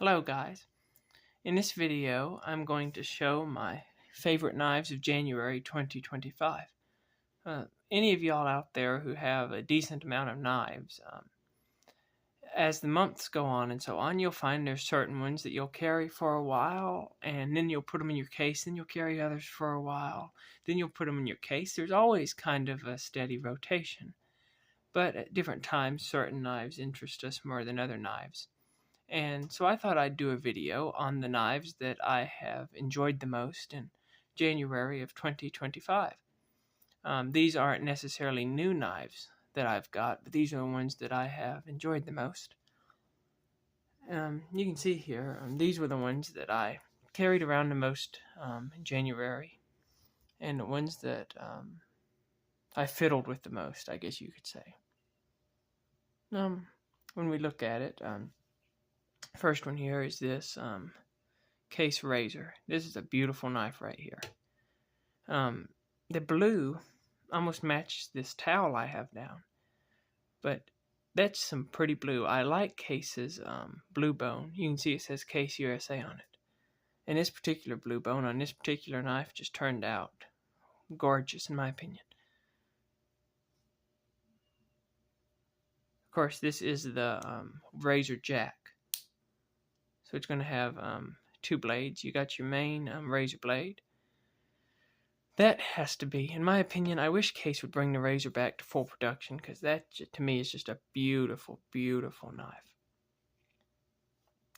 Hello guys. In this video I'm going to show my favorite knives of January 2025. Any of y'all out there who have a decent amount of knives, as the months go on and so on, you'll find there's certain ones that you'll carry for a while, and then you'll put them in your case, then you'll carry others for a while, then you'll put them in your case. There's always kind of a steady rotation, but at different times certain knives interest us more than other knives. And so I thought I'd do a video on the knives that I have enjoyed the most in January of 2025. These aren't necessarily new knives that I've got, but these are the ones that I have enjoyed the most. You can see here, these were the ones that I carried around the most in January, and the ones that I fiddled with the most, I guess you could say. When we look at it, first one here is this case razor. This is a beautiful knife right here. The blue almost matches this towel I have down, but that's some pretty blue. I like Case's blue bone. You can see it says Case USA on it. And this particular blue bone on this particular knife just turned out gorgeous in my opinion. Of course, this is the razor jack. So it's going to have two blades. You got your main razor blade. That has to be, in my opinion, I wish Case would bring the razor back to full production, because that, to me, is just a beautiful, beautiful knife.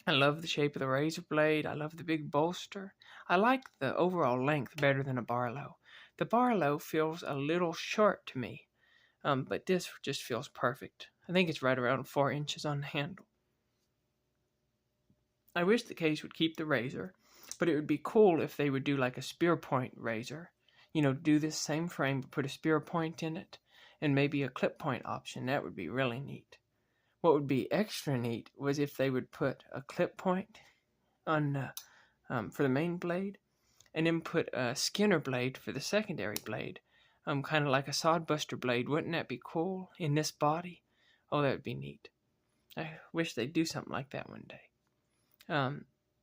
I love the shape of the razor blade. I love the big bolster. I like the overall length better than a Barlow. The Barlow feels a little short to me, but this just feels perfect. I think it's right around 4 inches on the handle. I wish the Case would keep the razor, but it would be cool if they would do like a spear point razor. You know, do this same frame, but put a spear point in it, and maybe a clip point option. That would be really neat. What would be extra neat was if they would put a clip point on for the main blade, and then put a Skinner blade for the secondary blade, kind of like a sodbuster blade. Wouldn't that be cool in this body? Oh, that would be neat. I wish they'd do something like that one day.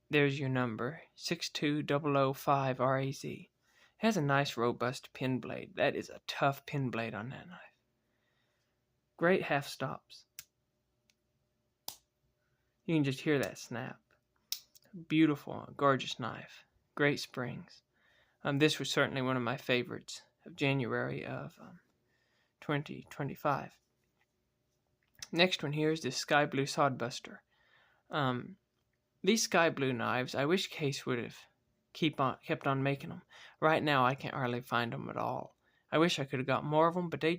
There's your number, 62005 RAZ. It has a nice robust pin blade. That is a tough pin blade on that knife. Great half stops. You can just hear that snap. Beautiful, gorgeous knife. Great springs. This was certainly one of my favorites of January of 2025. Next one here is this sky blue sodbuster. These sky blue knives, I wish Case would have kept on making them. Right now, I can't hardly find them at all. I wish I could have got more of them, but they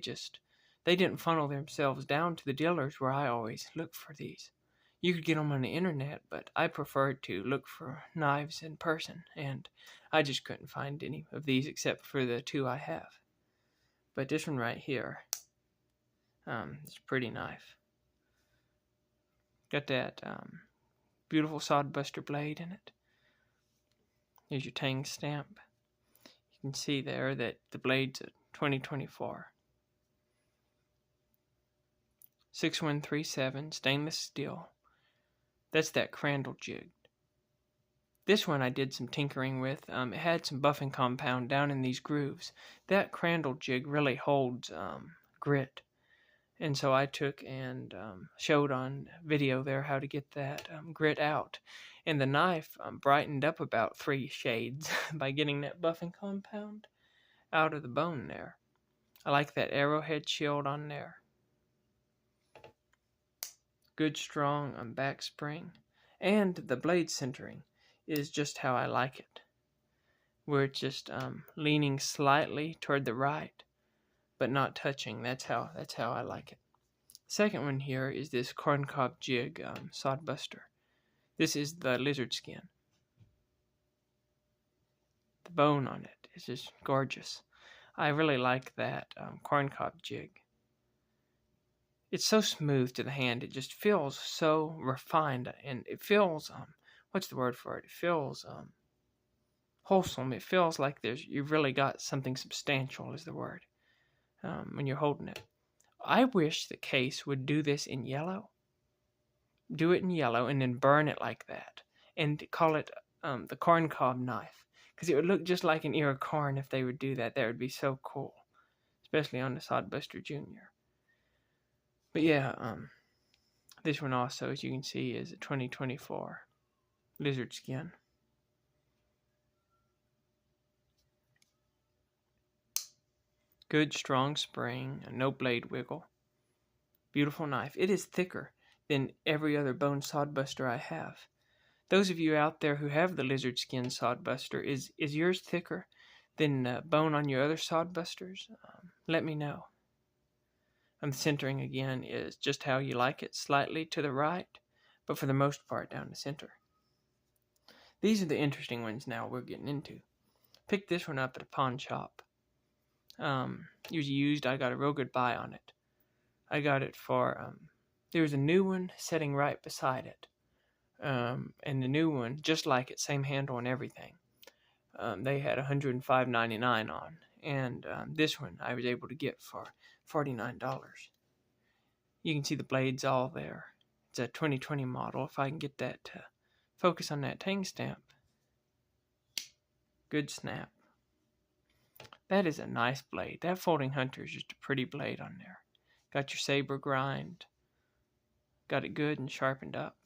didn't funnel themselves down to the dealers where I always look for these. You could get them on the internet, but I prefer to look for knives in person, and I just couldn't find any of these except for the two I have. But this one right here, it's a pretty knife. Got that beautiful sodbuster blade in it. Here's your Tang stamp. You can see there that the blade's a 2024. 6137 stainless steel. That's that Crandall jig. This one I did some tinkering with. It had some buffing compound down in these grooves. That Crandall jig really holds grit. And so I took and showed on video there how to get that grit out. And the knife brightened up about 3 shades by getting that buffing compound out of the bone there. I like that arrowhead shield on there. Good strong back spring. And the blade centering is just how I like it. Where it's just leaning slightly toward the right, but not touching. That's how I like it. Second one here is this corncob jig sodbuster. This is the lizard skin. The bone on it is just gorgeous. I really like that corncob jig. It's so smooth to the hand. It just feels so refined, and it feels what's the word for it? It feels wholesome. It feels like you've really got something substantial is the word when you're holding it. I wish the Case would do this in yellow. do it in yellow, and then burn it like that, and call it the corn cob knife, because it would look just like an ear of corn if they would do that. That would be so cool, especially on the Sodbuster Junior. But yeah, this one also, as you can see, is a 2024 lizard skin. Good strong spring, and no blade wiggle. Beautiful knife. It is thicker than every other bone sodbuster I have. Those of you out there who have the lizard skin sodbuster, is yours thicker than bone on your other sodbusters? Let me know. And the centering again is just how you like it, slightly to the right, but for the most part down the center. These are the interesting ones now we're getting into. Picked this one up at a pawn shop. It was used. I got a real good buy on it. I got it for, there was a new one sitting right beside it. And the new one, just like it, same handle and everything. They had $105.99 on. And this one I was able to get for $49. You can see the blades all there. It's a 2020 model. If I can get that to focus on that tang stamp. Good snap. That is a nice blade. That Folding Hunter is just a pretty blade on there. Got your saber grind. Got it good and sharpened up.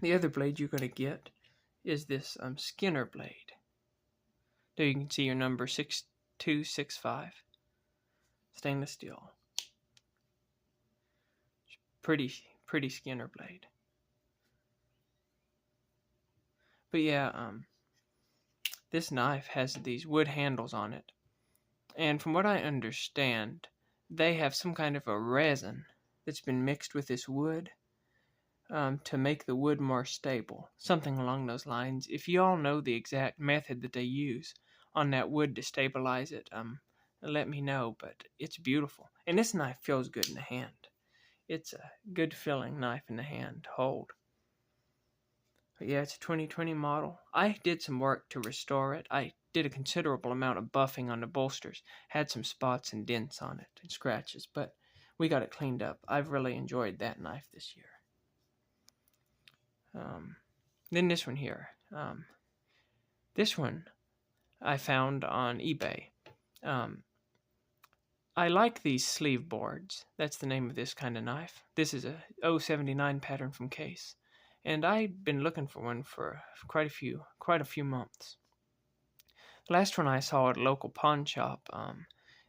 The other blade you're going to get is this Skinner blade. There you can see your number 6265. Stainless steel. Pretty Skinner blade. But yeah, this knife has these wood handles on it. And from what I understand, they have some kind of a resin that's been mixed with this wood to make the wood more stable. Something along those lines. If you all know the exact method that they use on that wood to stabilize it, let me know. But it's beautiful. And this knife feels good in the hand. It's a good feeling knife in the hand to hold. But yeah, it's a 2020 model. I did some work to restore it. I did a considerable amount of buffing on the bolsters. Had some spots and dents on it and scratches, but we got it cleaned up. I've really enjoyed that knife this year. Then this one here. This one I found on eBay. I like these sleeve boards. That's the name of this kind of knife. This is a 079 pattern from Case. And I've been looking for one for quite a few months. The last one I saw at a local pawn shop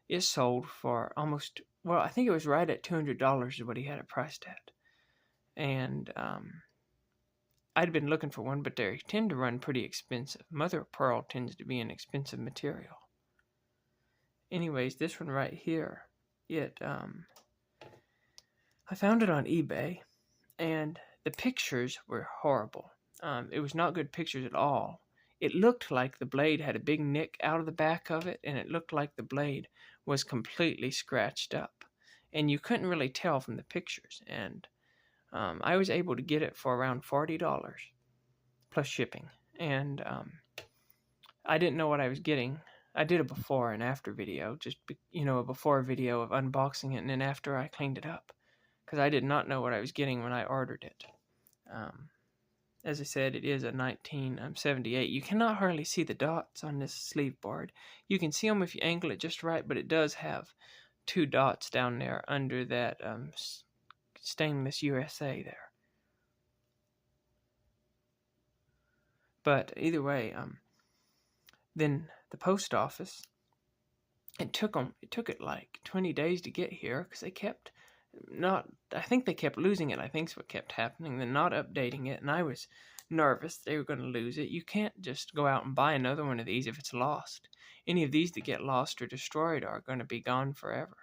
is sold for almost, well, I think it was right at $200 is what he had it priced at. And I'd been looking for one, but they tend to run pretty expensive. Mother of pearl tends to be an expensive material. Anyways, this one right here, I found it on eBay, and the pictures were horrible. It was not good pictures at all. It looked like the blade had a big nick out of the back of it, and it looked like the blade was completely scratched up. And you couldn't really tell from the pictures. And I was able to get it for around $40 plus shipping. And I didn't know what I was getting. I did a before and after video, just, a before video of unboxing it, and then after I cleaned it up, because I did not know what I was getting when I ordered it. As I said, it is a 1978. You cannot hardly see the dots on this sleeve board. You can see them if you angle it just right, but it does have 2 dots down there under that stainless USA there. But either way, then the post office, it took it like 20 days to get here, because I think they kept losing it. I think is what kept happening. They're not updating it, and I was nervous they were going to lose it. You can't just go out and buy another one of these if it's lost. Any of these that get lost or destroyed are going to be gone forever.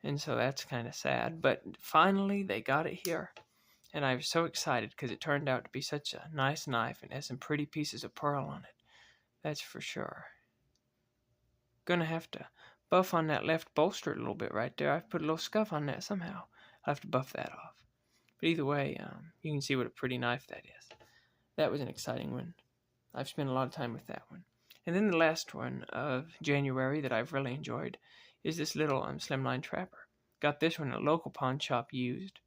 And so that's kind of sad. But finally, they got it here. And I was so excited because it turned out to be such a nice knife and has some pretty pieces of pearl on it. That's for sure. Gonna have to buff on that left bolster a little bit right there. I've put a little scuff on that somehow. I'll have to buff that off. But either way, you can see what a pretty knife that is. That was an exciting one. I've spent a lot of time with that one. And then the last one of January that I've really enjoyed is this little Slimline Trapper. Got this one at a local pawn shop used.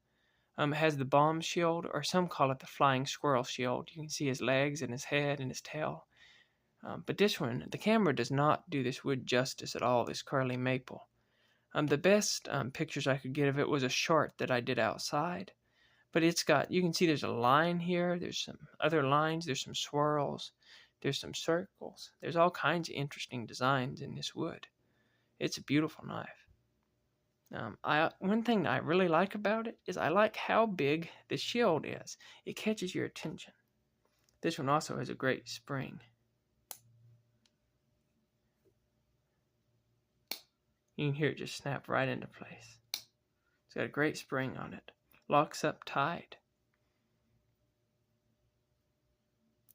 It has the bomb shield, or some call it the flying squirrel shield. You can see his legs and his head and his tail. But this one, the camera does not do this wood justice at all, this curly maple. The best pictures I could get of it was a short that I did outside. But it's got, you can see there's a line here, there's some other lines, there's some swirls, there's some circles. There's all kinds of interesting designs in this wood. It's a beautiful knife. One thing that I really like about it is I like how big the shield is. It catches your attention. This one also has a great spring. You can hear it just snap right into place. It's got a great spring on it. Locks up tight.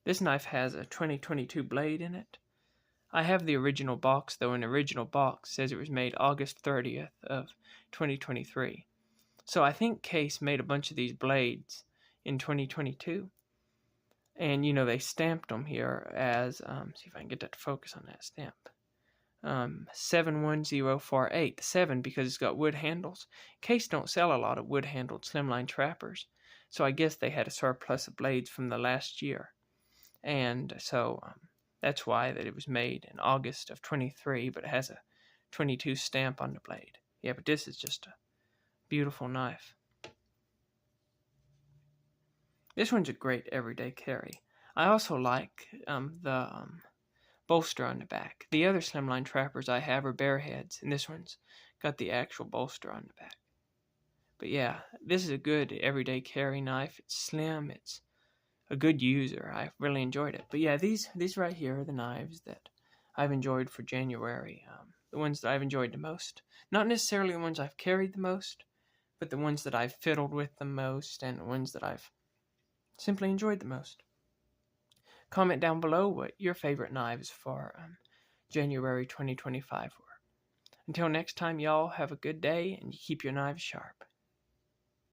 This knife has a 2022 blade in it. I have the original box, though, and the original box says it was made August 30th of 2023. So I think Case made a bunch of these blades in 2022. And, you know, they stamped them here as, see if I can get that to focus on that stamp. 71048. The 7 because it's got wood handles. Case don't sell a lot of wood-handled slimline trappers, so I guess they had a surplus of blades from the last year. And so that's why that it was made in August of 23, but it has a 22 stamp on the blade. Yeah, but this is just a beautiful knife. This one's a great everyday carry. I also like the bolster on the back. The other slimline trappers I have are bare heads, and this one's got the actual bolster on the back. But yeah, this is a good everyday carry knife. It's slim, it's a good user. I really enjoyed it. But yeah, these right here are the knives that I've enjoyed for January. The ones that I've enjoyed the most. Not necessarily the ones I've carried the most, but the ones that I've fiddled with the most, and the ones that I've simply enjoyed the most. Comment down below what your favorite knives for January 2025 were. Until next time, y'all, have a good day and you keep your knives sharp.